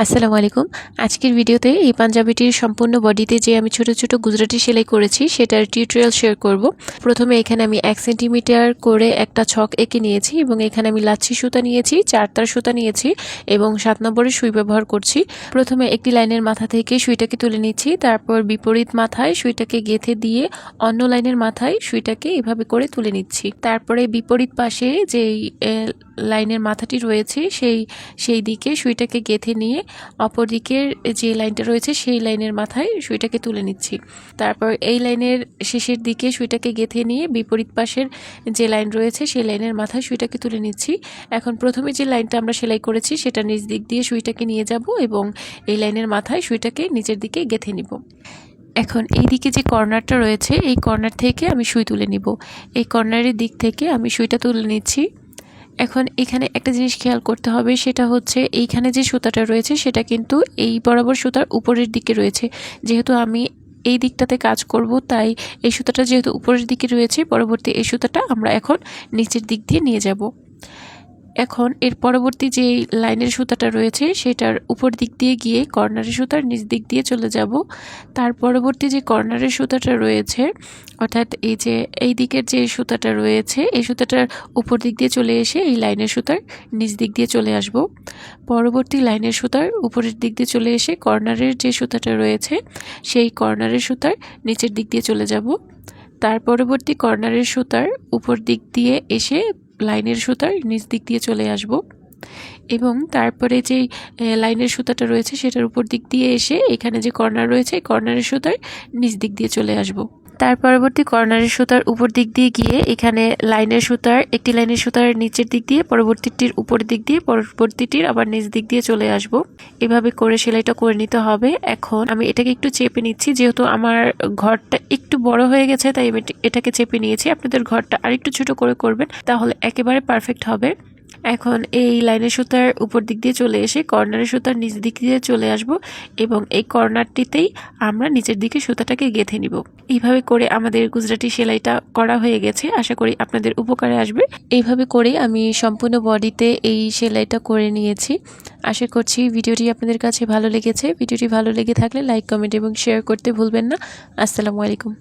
আসসালামু আলাইকুম। আজকের ভিডিওতে এই পাঞ্জাবিটির সম্পূর্ণ বডিতে যে আমি ছোট ছোট গুজরাটি সেলাই করেছি সেটার টিউটোরিয়াল শেয়ার করব। প্রথমে এখানে আমি 1 সেন্টিমিটার করে একটা ছক এঁকে নিয়েছি এবং এখানে আমি লাচ্ছি সুতা নিয়েছি, 4 তার সুতা নিয়েছি এবং 7 নম্বরের সুই ব্যবহার করছি। প্রথমে একটি লাইনের মাথা থেকে সুইটাকে তুলে নিচ্ছি, তারপর বিপরীত মাথায় সুইটাকে গেঁথে দিয়ে অন্য লাইনের মাথায় সুইটাকে এভাবে করে তুলে নিচ্ছি। তারপরে বিপরীত পাশে যেই লাইনের মাথাটি রয়েছে সেই দিকে সুইটাকে গেঁথে নিয়ে অপর দিকের যে লাইনটা রয়েছে সেই লাইনের মাথায় সুইটাকে তুলে নিচ্ছি। তারপর এই লাইনের শেষের দিকে সুইটাকে গেঁথে নিয়ে বিপরীত পাশের যে লাইন রয়েছে সেই লাইনের মাথায় সুইটাকে তুলে নিচ্ছি। এখন প্রথমে যে লাইনটা আমরা সেলাই করেছি সেটা নিচ দিক দিয়ে সুইটাকে নিয়ে যাব এবং এই লাইনের মাথায় সুইটাকে নিচের দিকে গেঁথে নিব। এখন এই দিকে যে কর্নারটা রয়েছে এই কর্নার থেকে আমি সুই তুলে নিব। এই কর্নারের দিক থেকে আমি সুইটা তুলে নিচ্ছি। এখন এখানে একটা জিনিস খেয়াল করতে হবে, সেটা হচ্ছে এইখানে যে সুতাটা রয়েছে সেটা কিন্তু এই বরাবর সুতার উপরের দিকে রয়েছে। যেহেতু আমি এই দিকটাতে কাজ করব তাই এই সুতাটা যেহেতু উপরের দিকে রয়েছে, পরবর্তী এই সুতাটা আমরা এখন নিচের দিক দিয়ে নিয়ে যাব। এখন এর পরবর্তী যে লাইনের সুতাটা রয়েছে সেটার উপর দিক দিয়ে গিয়ে কর্নারের সুতার নিচ দিক দিয়ে চলে যাব। তার পরবর্তী যে কর্নারের সুতাটা রয়েছে, অর্থাৎ এই যে এই দিকের যে সুতাটা রয়েছে এই সুতাটার উপর দিক দিয়ে চলে এসে এই লাইনের সুতার নিচ দিক দিয়ে চলে আসব। পরবর্তী লাইনের সুতার উপরের দিক দিয়ে চলে এসে কর্নারের যে সুতাটা রয়েছে সেই কর্নারের সুতার নিচের দিক দিয়ে চলে যাব। তার পরবর্তী কর্নারের সুতার উপর দিক দিয়ে এসে লাইনের সুতার নিচ দিক দিয়ে চলে আসব এবং তারপরে যেই লাইনের সুতাটা রয়েছে সেটার উপর দিক দিয়ে এসে এখানে যে কর্নার রয়েছে কর্নারের সুতার নিচ দিক দিয়ে চলে আসব। তার পরবর্তী কর্নারের সুতার উপর দিক দিয়ে গিয়ে এখানে লাইনের সুতার একটি লাইনের সুতার নিচের দিক দিয়ে পরবর্তীটির উপরের দিক দিয়ে পরবর্তীটির আবার নিচ দিক দিয়ে চলে আসব। এভাবে করে সেলাইটা করে নিতে হবে। এখন আমি এটাকে একটু চেপে নিচ্ছি, যেহেতু আমার ঘরটা একটু বড় হয়ে গেছে তাই আমি এটাকে চেপে নিয়েছি। আপনাদের ঘরটা আরেকটু ছোট করে করবেন, তাহলে একেবারে পারফেক্ট হবে। এখন এই লাইনের সুতার উপর দিক দিয়ে চলে এসে কর্নারের সুতার নিচ দিক দিয়ে চলে আসব এবং এই কর্নারটিতেই আমরা নিচের দিকে সুতাটাকে গেঁথে নিব। এইভাবে করে আমাদের গুজরাটি সেলাইটা করা হয়ে গেছে। আশা করি আপনাদের উপকারে আসবে। এইভাবে করে আমি সম্পূর্ণ বডিতে এই সেলাইটা করে নিয়েছি। আশা করছি ভিডিওটি আপনাদের কাছে ভালো লেগেছে। ভিডিওটি ভালো লেগে থাকলে লাইক, কমেন্ট এবং শেয়ার করতে ভুলবেন না। আসসালামু আলাইকুম।